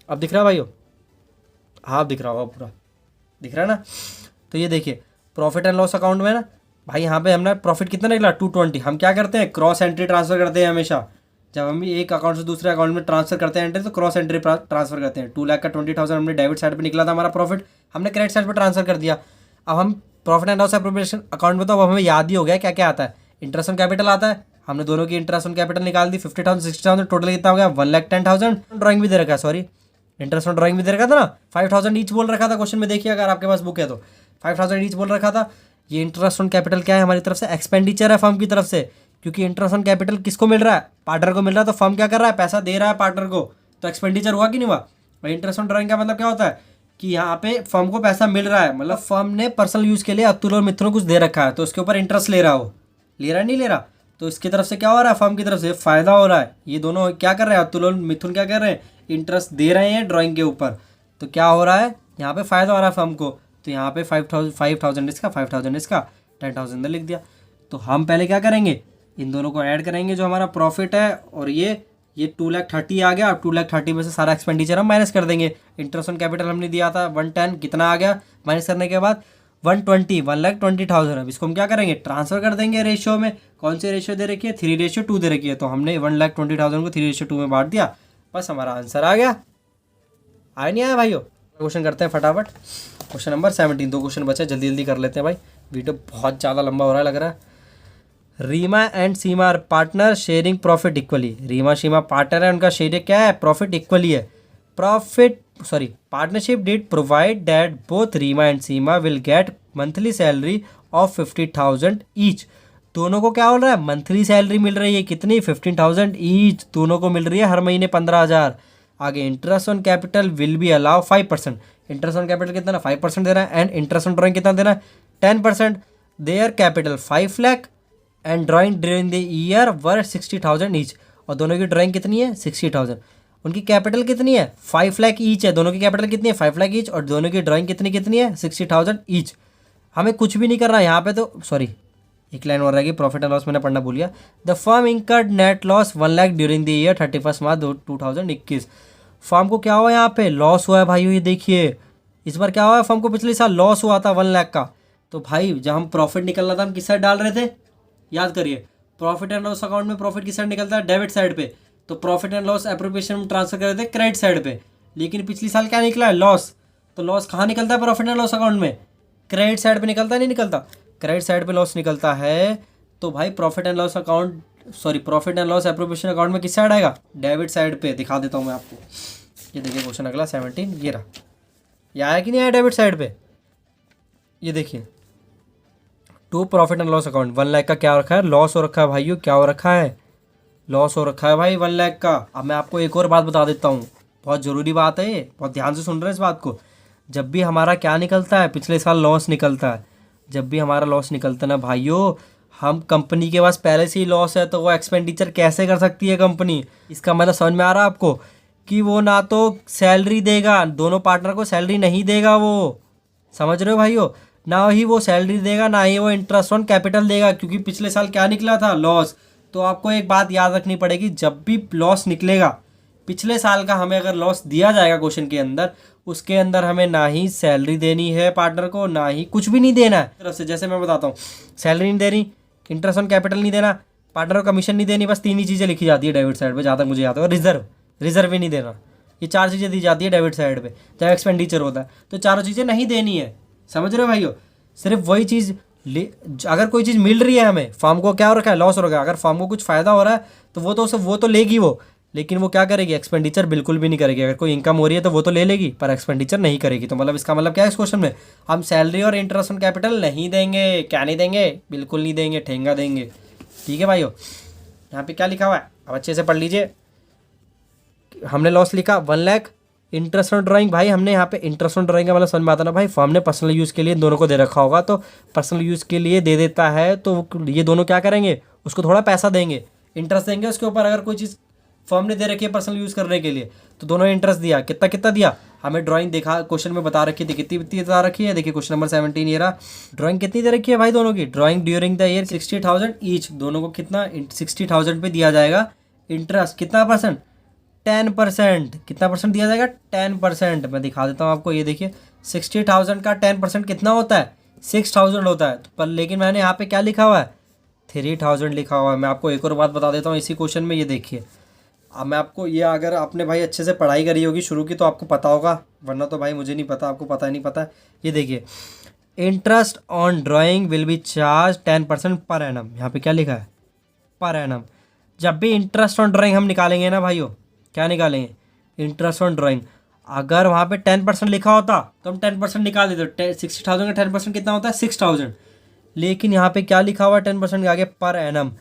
अब दिख रहा भाइयों, हाँ अब दिख रहा होगा, पूरा दिख रहा है ना। तो ये देखिए प्रॉफिट एंड लॉस अकाउंट में ना भाई, यहाँ पे हमने प्रॉफिट कितना निकला 220। हम क्या करते हैं, क्रॉस एंट्री ट्रांसफर करते हैं हमेशा, जब हम एक अकाउंट से दूसरे अकाउंट में ट्रांसफर करते हैं एंट्री, तो क्रॉस एंट्री ट्रांसफर करते हैं। 2 लाख का 20,000 हमने डेबिट साइड पे निकला था हमारा प्रॉफिट, हमने क्रेडिट साइड पे ट्रांसफर कर दिया। अब हम profit and loss appropriation account में, तो अब हमें याद ही हो गया क्या क्या आता है, इंटरेस्ट ऑन कैपिटल आता है, हमने दोनों की इंटरेस्ट ऑन कैपिटल निकाल दी, 50,000 60,000, टोटल कितना हो गया 1,10,000। ड्राइंग भी दे रखा है, सॉरी इंटरेस्ट ऑन ड्राइंग भी दे रखा था ना, 5,000 ईच बोल रखा था क्वेश्चन में, देखिए अगर आपके पास बुक है तो 5,000 ईच बोल रखा था। ये इंटरेस्ट ऑन कैपिटल क्या है, हमारी तरफ से एक्सपेंडिचर है फर्म की तरफ से, क्योंकि इंटरेस्ट ऑन कैपिटल किसको मिल रहा है, पार्टनर को मिल रहा है। तो फर्म क्या कर रहा है, पैसा दे रहा है पार्टनर को, तो एक्सपेंडिचर हुआ कि नहीं हुआ। और इंटरेस्ट ऑन ड्राइंग का मतलब क्या होता है कि यहाँ पे फर्म को पैसा मिल रहा है, मतलब फर्म ने पर्सनल यूज़ के लिए अतुल और मिथुन को कुछ दे रखा है, तो उसके ऊपर इंटरेस्ट ले रहा है, वो ले रहा है नहीं ले रहा, तो इसकी तरफ से क्या हो रहा है, फर्म की तरफ से फ़ायदा हो रहा है। ये दोनों क्या कर रहे हैं, अतुल और मिथुन क्या कर रहे हैं, इंटरेस्ट दे रहे हैं ड्राइंग के ऊपर, तो क्या हो रहा है, यहाँ पे फ़ायदा हो रहा है फर्म को। तो यहाँ पे 5,000 इसका, 5,000 इसका, 10,000 इधर लिख दिया। तो हम पहले क्या करेंगे, इन दोनों को ऐड करेंगे जो हमारा प्रॉफिट है, और ये 2,30,000 आ गया। अब 2,30,000 में से सारा एक्सपेंडिचर हम माइनस कर देंगे। इंटरेस्ट ऑन कैपिटल हमने दिया था 110, कितना आ गया माइनस करने के बाद 120, 1,20,000। अब इसको हम क्या करेंगे, ट्रांसफर कर देंगे रेशियो में। कौन सी रेशियो दे रखी है, 3:2 दे रखी है, तो हमने 1,20,000 को 3:2 में बांट दिया, बस हमारा आंसर आ गया। आया नहीं आया भाइयों। क्वेश्चन करते हैं फटाफट, क्वेश्चन नंबर 17। 2 क्वेश्चन बचे, जल्दी जल्दी कर लेते हैं भाई, वीडियो बहुत ज़्यादा लंबा हो रहा है लग रहा है। Reema and Seema are partner sharing profit equally. Reema Seema partner है, उनका शेयर क्या है, प्रॉफिट इक्वली है। Partnership deed provide that both Reema and Seema will get monthly salary of 50,000 each. दोनों को क्या हो रहा है, मंथली सैलरी मिल रही है, कितनी 15,000 ईच, दोनों को मिल रही है हर महीने 15,000। आगे interest on capital will be allow 5%। Interest on capital कितना 5% दे रहा है, एंड इंटरेस्ट ऑन ड्राइंग कितना दे रहा है 10%। Their capital 5 lakh and drawing during the year were 60,000 each. और दोनों की ड्राइंग कितनी है 60,000। उनकी कैपिटल कितनी है 5 लाख ईच है, दोनों की कैपिटल कितनी है 5 लाख ईच, और दोनों की ड्राइंग कितनी कितनी है 60,000 ईच। हमें कुछ भी नहीं करना यहाँ पे, तो सॉरी एक लाइन और रहेगी, प्रॉफिट एंड लॉस मैंने पढ़ना भूल गया। The firm incurred net loss 1 lakh during the year 31 March 2021। Firm को क्या हुआ यहाँ पे लॉस हुआ है भाई, ये देखिए इस बार क्या हुआ है, फर्म को पिछले साल लॉस हुआ था 1 लाख का। तो भाई जब हम प्रॉफिट निकलना था हम किस साइड डाल रहे थे, याद करिए प्रॉफिट एंड लॉस अकाउंट में प्रॉफिट किस साइड निकलता है डेबिट साइड पे, तो प्रॉफिट एंड लॉस एप्रोप्रिएशन में ट्रांसफर कर रहे थे क्रेडिट साइड पे। लेकिन पिछली साल क्या निकला है लॉस, तो लॉस कहाँ निकलता है प्रॉफिट एंड लॉस अकाउंट में, क्रेडिट साइड पे निकलता है, नहीं निकलता, क्रेडिट साइड पे लॉस निकलता है। तो भाई profit and loss account sorry profit and loss appropriation account में किस साइड आएगा, डेबिट साइड पे। दिखा देता हूँ मैं आपको, ये देखिए क्वेश्चन अगला 17 ये रहा, ये आया कि नहीं आया डेबिट साइड पे, ये देखिए to profit and loss account 1 lakh का क्या हो रखा है, लॉस हो रखा है भाइयों, क्या हो रखा है लॉस हो रखा है भाई 1 लाख का। अब मैं आपको एक और बात बता देता हूँ, बहुत ज़रूरी बात है ये, बहुत ध्यान से सुन रहे हैं इस बात को। जब भी हमारा क्या निकलता है, पिछले साल लॉस निकलता है, जब भी हमारा लॉस निकलता है ना भाइयों, हम कंपनी के पास पहले से ही लॉस है तो वो एक्सपेंडिचर कैसे कर सकती है कंपनी। इसका मतलब समझ में आ रहा है आपको कि वो ना तो सैलरी देगा, दोनों पार्टनर को सैलरी नहीं देगा वो, समझ रहे हो भाइयों, ना ही वो सैलरी देगा ना ही वो इंटरेस्ट ऑन कैपिटल देगा, क्योंकि पिछले साल क्या निकला था लॉस। तो आपको एक बात याद रखनी पड़ेगी, जब भी लॉस निकलेगा पिछले साल का, हमें अगर लॉस दिया जाएगा क्वेश्चन के अंदर, उसके अंदर हमें ना ही सैलरी देनी है पार्टनर को, ना ही कुछ भी नहीं देना है तरफ से। जैसे मैं बताता हूँ, सैलरी नहीं देनी, इंटरेस्ट ऑन कैपिटल नहीं देना, पार्टनर को कमीशन नहीं देनी, बस 3 ही चीज़ें लिखी जाती है डेबिट साइड पे, जहाँ तक मुझे याद है, और रिजर्व भी नहीं देना। ये 4 चीज़ें दी जाती है डेबिट साइड पे जब एक्सपेंडिचर होता है, तो चारों चीज़ें नहीं देनी है, समझ रहे हो भाइयों। सिर्फ वही चीज़ अगर कोई चीज़ मिल रही है हमें, फार्म को क्या हो रखा है लॉस हो रखा है, अगर फार्म को कुछ फ़ायदा हो रहा है तो वो तो लेगी वो, लेकिन वो क्या करेगी एक्सपेंडिचर बिल्कुल भी नहीं करेगी। अगर कोई इनकम हो रही है तो वो तो ले लेगी पर एक्सपेंडिचर नहीं करेगी। तो मतलब इसका मतलब क्या है इस क्वेश्चन में, हम सैलरी और इंटरेस्ट ऑन कैपिटल नहीं देंगे, क्या नहीं देंगे, बिल्कुल नहीं देंगे, ठेंगा देंगे। ठीक है भाइयों, यहाँ पे क्या लिखा हुआ है अब अच्छे से पढ़ लीजिए। हमने लॉस लिखा 1 लाख, इंटरेस्ट ऑन ड्राइंग, भाई हमने यहाँ पे इंटरेस्ट ऑन ड्राइंग का मतलब समझ में आता ना भाई, फॉर्म ने पर्सनल यूज़ के लिए दोनों को दे रखा होगा, तो पर्सनल यूज़ के लिए दे देता है, तो ये दोनों क्या करेंगे उसको थोड़ा पैसा देंगे, इंटरेस्ट देंगे उसके ऊपर। अगर कोई चीज़ फॉर्म ने दे रखी है पर्सनल यूज़ करने के लिए, तो दोनों ने इंटरेस्ट दिया, कितना कितना दिया, हमें ड्राइंग देखा क्वेश्चन में बता रखी थी कितनी कितनी बता रखी है, देखिए क्वेश्चन नंबर 17 ये रहा, ड्राइंग कितनी दे रखी है भाई दोनों की, drawing during the year 60,000 each, दोनों को कितना 60,000 पे दिया जाएगा इंटरेस्ट, कितना परसेंट 10%, कितना परसेंट दिया जाएगा 10%। मैं दिखा देता हूँ आपको, ये देखिए 60,000 का 10% कितना होता है 6,000 होता है, पर लेकिन मैंने यहाँ पे क्या लिखा हुआ है 3,000 लिखा हुआ है। मैं आपको एक और बात बता देता हूँ इसी क्वेश्चन में, ये देखिए अब मैं आपको ये, अगर आपने भाई अच्छे से पढ़ाई करी होगी शुरू की तो आपको पता होगा, वरना तो भाई मुझे नहीं पता, आपको पता नहीं पता। ये देखिए interest on drawing will be charge 10% पर एनम, यहाँ पे क्या लिखा है पर एनम। जब भी इंटरेस्ट ऑन ड्राइंग हम निकालेंगे ना भाइयों, क्या निकालेंगे इंटरेस्ट ऑन ड्राइंग, अगर वहाँ पे 10% लिखा होता तो हम 10% निकाल देते, 60,000 का 10% कितना होता है 6,000, लेकिन यहाँ पे क्या लिखा हुआ है 10% के आगे पर एनम।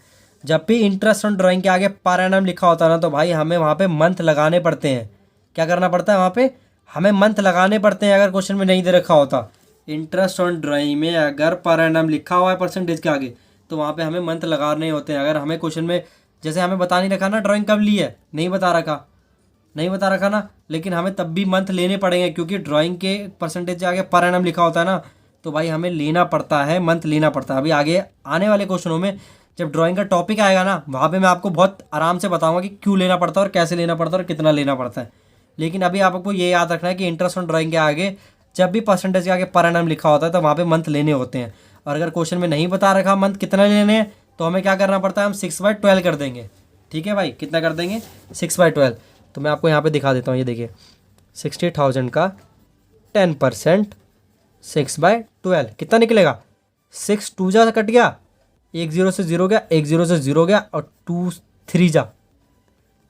जब भी इंटरेस्ट ऑन ड्राइंग के आगे पर एनम लिखा होता है ना, तो भाई हमें वहाँ पे मंथ लगाने पड़ते हैं, क्या करना पड़ता है वहाँ पे हमें मंथ लगाने पड़ते हैं, अगर क्वेश्चन में नहीं दे रखा होता। इंटरेस्ट ऑन ड्राइंग में अगर पर एनम लिखा हुआ है परसेंटेज के आगे, तो वहाँ पे हमें मंथ लगाने होते हैं। अगर हमें क्वेश्चन में जैसे हमें बता नहीं रखा ना ड्राइंग कब ली है, नहीं बता रखा ना, लेकिन हमें तब भी मंथ लेने पड़ेंगे, क्योंकि ड्राइंग के परसेंटेज के आगे पर एनम लिखा होता है ना, तो भाई हमें लेना पड़ता है, मंथ लेना पड़ता है। अभी आगे आने वाले क्वेश्चनों में जब ड्राइंग का टॉपिक आएगा ना, वहाँ पे मैं आपको बहुत आराम से बताऊंगा कि क्यों लेना पड़ता है और कैसे लेना पड़ता है और कितना लेना पड़ता है। लेकिन अभी आपको ये याद रखना है कि इंटरेस्ट ऑन ड्राइंग के आगे जब भी परसेंटेज के आगे पर एनम लिखा होता है तो वहाँ पे मंथ लेने होते हैं, और अगर क्वेश्चन में नहीं बता रखा मंथ कितना लेने हैं, तो हमें क्या करना पड़ता है, हम 6/12 कर देंगे। ठीक है भाई, कितना कर देंगे 6/12। तो मैं आपको यहाँ पे दिखा देता हूँ, ये देखिए 60,000 का 10% 6/12 कितना निकलेगा, 6 2 जा कट गया, 1 0 से 0 गया, 1 0 से 0 गया, और 2 3 जा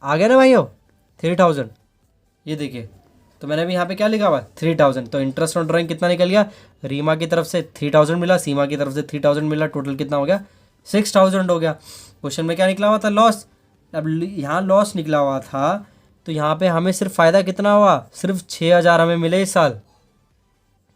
आ गया ना भाई, 3,000। ये देखिए, तो मैंने भी यहाँ पे क्या लिखा हुआ 3,000। तो इंटरेस्ट ऑन ड्राइंग कितना निकल गया, रीमा की तरफ से 3,000 मिला, सीमा की तरफ से 3,000 मिला, टोटल कितना हो गया 6,000 हो गया। क्वेश्चन में क्या निकला हुआ था लॉस, अब यहाँ लॉस निकला हुआ था, तो यहाँ पे हमें सिर्फ फ़ायदा कितना हुआ, सिर्फ 6,000 हमें मिले इस साल।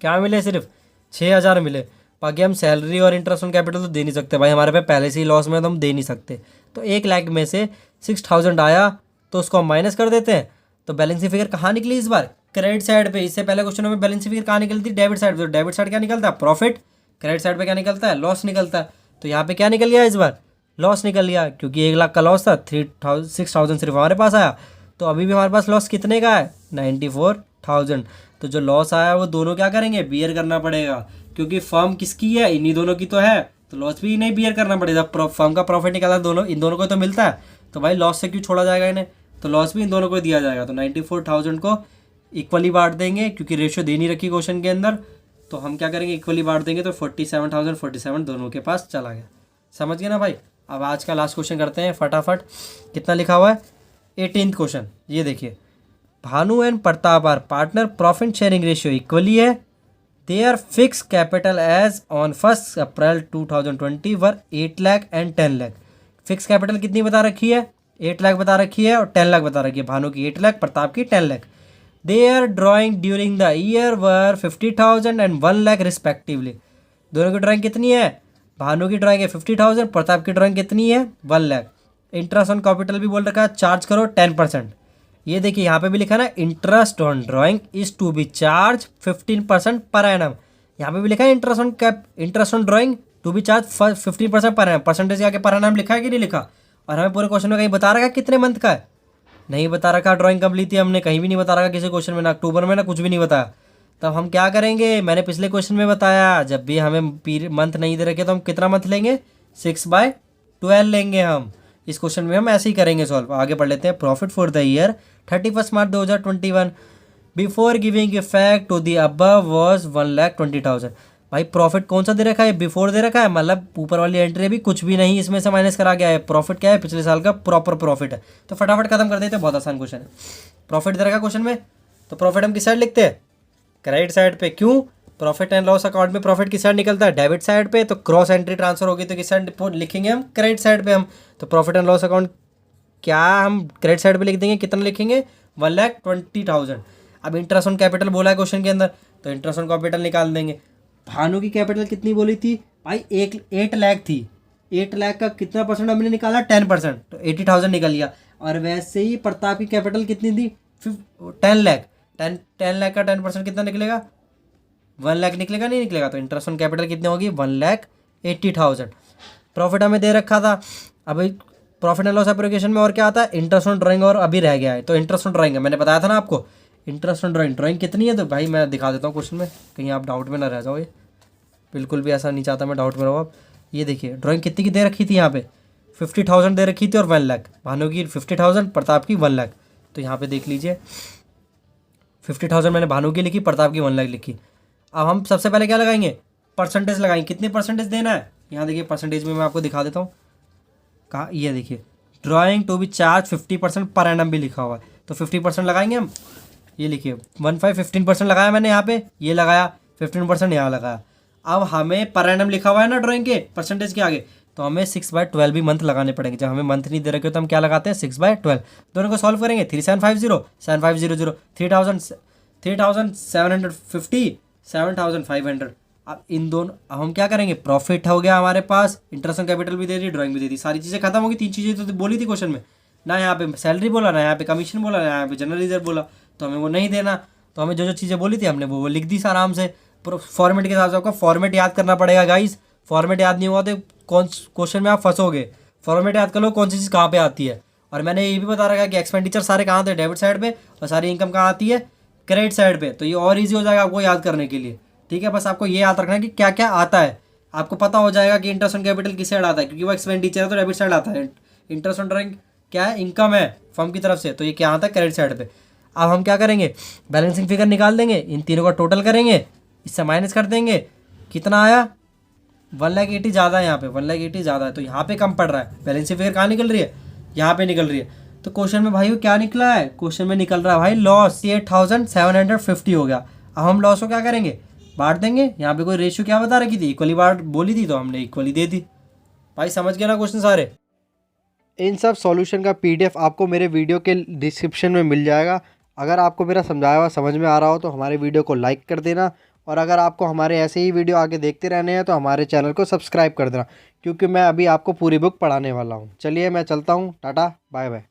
क्या मिले, सिर्फ 6,000 मिले। बाकी हम सैलरी और इंटरेस्ट ऑन कैपिटल तो दे नहीं सकते भाई, हमारे पे पहले से ही लॉस में, तो हम दे नहीं सकते। तो 1 लाख में से 6,000 आया तो उसको हम माइनस कर देते हैं, तो बैलेंसिंग फिगर कहाँ निकली इस बार? क्रेडिट साइड पे। इससे पहले क्वेश्चनों में बैलेंसिंग फिगर कहाँ निकलती? डेबिट साइड पे। तो डेबिट साइड क्या निकलता है? प्रॉफिट। क्रेडिट साइड पे क्या निकलता है? लॉस निकलता है। तो यहाँ पे क्या निकल गया इस बार? लॉस निकल गया, क्योंकि 1 लाख का लॉस था, 6,000 सिर्फ हमारे पास आया। तो अभी भी हमारे पास लॉस कितने का है? 94,000। तो जो लॉस आया वो दोनों क्या करेंगे? बियर करना पड़ेगा, क्योंकि फर्म किसकी है? इन्हीं दोनों की तो है, तो लॉस भी नहीं बियर करना पड़ेगा। फर्म का प्रॉफिट निकाला दोनों, इन दोनों को तो मिलता है, तो भाई लॉस से क्यों छोड़ा जाएगा इन्हें? तो लॉस भी इन दोनों को दिया जाएगा। तो 94,000 को इक्वली बांट देंगे, क्योंकि रेशियो दे नहीं रखी क्वेश्चन के अंदर। तो हम क्या करेंगे? इक्वली बांट देंगे, तो 47,047 दोनों के पास चला गया। समझ गए ना भाई? अब आज का लास्ट क्वेश्चन करते हैं फटाफट। कितना लिखा हुआ है? 18th क्वेश्चन, ये देखिए। Bhanu and Pratap are partner, profit sharing ratio equally है। There fix capital as on 1 April 2020 were 8 lakh and 10 lakh. Fix capital कितनी बता रखी है? 8 लाख बता रखी है और 10 लाख बता रखी है। भानु की 8 लाख, प्रताप की 10 lakh. Their drawing during the year were 50,000 and 1 lakh respectively. दोनों की ड्राइंग कितनी है? भानु की ड्राइंग है 50,000, प्रताप की ड्राइंग कितनी है? 1 लाख। इंटरेस्ट ऑन कैपिटल भी बोल रखा है, चार्ज करो 10%। ये देखिए यहाँ पे भी लिखा ना, interest on drawing is to be charge 15% per annum. यहाँ पे भी लिखा है interest on drawing to be charge 15% per annum. Percentage आके पर एनम लिखा है कि नहीं लिखा? और हमें पूरे क्वेश्चन में कहीं बता रखा है कितने मंथ का है? नहीं बता रखा। ड्राइंग कब ली थी हमने? कहीं भी नहीं बता रखा किसी क्वेश्चन में, ना अक्टूबर में, ना कुछ भी नहीं बताया। तब हम क्या करेंगे? मैंने पिछले क्वेश्चन में बताया, जब भी हमें मंथ नहीं दे रखे तो हम कितना मंथ लेंगे? 6/12 लेंगे हम। इस क्वेश्चन में हम ऐसे ही करेंगे सॉल्व। आगे पढ़ लेते हैं। Profit for the year 31 March 2021 before giving effect to the above was 1,20,000। भाई प्रॉफिट कौन सा दे रखा है? बिफोर दे रखा है, मतलब ऊपर वाली एंट्री भी कुछ भी नहीं इसमें से माइनस करा गया है। प्रॉफिट क्या है? पिछले साल का प्रॉपर प्रॉफिट है। तो फटाफट खत्म कर देते हैं, बहुत आसान क्वेश्चन है। प्रॉफिट दे रखा क्वेश्चन में, तो प्रॉफिट हम किस साइड लिखते हैं? क्रेडिट साइड पे। क्यों? प्रॉफिट एंड लॉस अकाउंट में प्रॉफिट किस साइड निकलता है? डेबिट साइड पे। तो क्रॉस एंट्री ट्रांसफर होगी तो किस साइड लिखेंगे हम? क्रेडिट साइड पे हम। तो प्रॉफिट एंड लॉस अकाउंट क्या हम क्रेडिट साइड पे लिख देंगे? कितना लिखेंगे? 1,20,000। अब इंटरेस्ट ऑन कैपिटल बोला है क्वेश्चन के अंदर, तो इंटरेस्ट ऑन कैपिटल निकाल देंगे। भानु की कैपिटल कितनी बोली थी भाई? 8 लाख थी। 8 लाख का कितना परसेंट हमने निकाला? 10%, तो 80,000 निकल गया। और वैसे ही प्रताप की कैपिटल कितनी थी? 10 लाख। 10 लाख का 10% कितना निकलेगा? 1 लाख निकलेगा, नहीं निकलेगा? तो इंटरेस्ट ऑन कैपिटल कितनी होगी? 1,80,000। प्रॉफिट हमें दे रखा था। अभी प्रॉफिट एंड लॉस एप्लीकेशन में और क्या आता है? इंटरेस्ट ऑन ड्राइंग, और अभी रह गया है तो इंटरेस्ट ऑन ड्राइंग है। मैंने बताया था ना आपको, इंटरेस्ट ऑन ड्राइंग कितनी है? तो भाई मैं दिखा देता हूँ क्वेश्चन में, कहीं आप डाउट में ना रह जाओ। ये बिल्कुल भी ऐसा नहीं चाहता मैं डाउट में रहो आप। ये देखिए ड्राइंग कितनी की दे रखी थी यहाँ पे? 50,000 दे रखी थी और 1 लाख। भानु की 50,000, प्रताप की 1 लाख। तो यहाँ पे देख लीजिए 50,000 मैंने भानु की लिखी, प्रताप की 1 लाख लिखी। अब हम सबसे पहले क्या लगाएंगे? परसेंटेज लगाएंगे। कितने परसेंटेज देना है? यहाँ देखिए परसेंटेज में मैं आपको दिखा देता हूँ। कहाँ? ये देखिए drawing to be charge 50% per annum भी लिखा हुआ है, तो 50% लगाएंगे हम। ये लिखिए 15% लगाया मैंने यहाँ पे, ये लगाया 15% यहाँ लगाया। अब हमें पर एनम लिखा हुआ है ना ड्राइंग के परसेंटेज के आगे, तो हमें 6/12 भी मंथ लगाने पड़ेंगे। जब हमें मंथ नहीं दे रखे तो हम क्या लगाते हैं? 6/12। दोनों को सॉल्व करेंगे। 3750 7500 3,750 7,500। अब इन दोनों, अब हम क्या करेंगे? प्रॉफिट हो गया हमारे पास, इंटरेस्ट ऑन कैपिटल भी दे दी, ड्राइंग भी दे दी, सारी चीज़ें खत्म होगी। 3 चीज़ें तो बोली थी क्वेश्चन में ना, यहाँ पे सैलरी बोला, ना यहाँ पे कमीशन बोला, ना यहाँ पे जनरल रिजर्व बोला, तो हमें वो नहीं देना। तो हमें जो जो चीज़ें बोली थी हमने वो लिख दी आराम से फॉर्मेट के हिसाब से। आपको फॉर्मेट याद करना पड़ेगा गाइस। फॉर्मेट याद नहीं हुआ तो कौन क्वेश्चन में आप फंसोगे। फॉर्मेट याद कर लो कौन सी चीज़ कहाँ पे आती है। और मैंने ये भी बता रखा है कि एक्सपेंडिचर सारे कहाँ थे? डेबिट साइड पे, और सारी इनकम कहाँ आती है? क्रेडिट साइड पे। तो ये और ईजी हो जाएगा आपको याद करने के लिए। ठीक है, बस आपको ये याद रखना है कि क्या क्या आता है। आपको पता हो जाएगा कि इंटरेस्ट ऑन कैपिटल किस साइड आता है, क्योंकि वो एक्सपेंडिचर है तो डेबिट साइड आता है। इंटरेस्ट ऑन ड्राइंग क्या है? इनकम है फर्म की तरफ से, तो ये क्या आता है? क्रेडिट साइड पे। अब हम क्या करेंगे? बैलेंसिंग फिगर निकाल देंगे, इन तीनों का टोटल करेंगे, इससे माइनस कर देंगे। कितना आया? 1,80,000 ज़्यादा है यहाँ पे, 1,80,000 ज़्यादा है, तो यहाँ पे कम पड़ रहा है। बैलेंसिंग फिगर कहाँ निकल रही है? यहाँ पे निकल रही है। तो क्वेश्चन में भाई क्या निकला है? क्वेश्चन में निकल रहा है भाई लॉस 8,750 हो गया। अब हम लॉस को क्या करेंगे? बांट देंगे। यहाँ पे कोई रेशियो क्या बता रखी थी? इक्वली बांट बोली थी, तो हमने इक्वली दे दी। भाई समझ गया ना क्वेश्चन सारे? इन सब सॉल्यूशन का PDF आपको मेरे वीडियो के डिस्क्रिप्शन में मिल जाएगा। अगर आपको मेरा समझाया हुआ समझ में आ रहा हो तो हमारे वीडियो को लाइक कर देना, और अगर आपको हमारे ऐसे ही वीडियो आगे देखते रहने हैं तो हमारे चैनल को सब्सक्राइब कर देना, क्योंकि मैं अभी आपको पूरी बुक पढ़ाने वाला हूँ। चलिए मैं चलता हूँ, टाटा बाय बाय।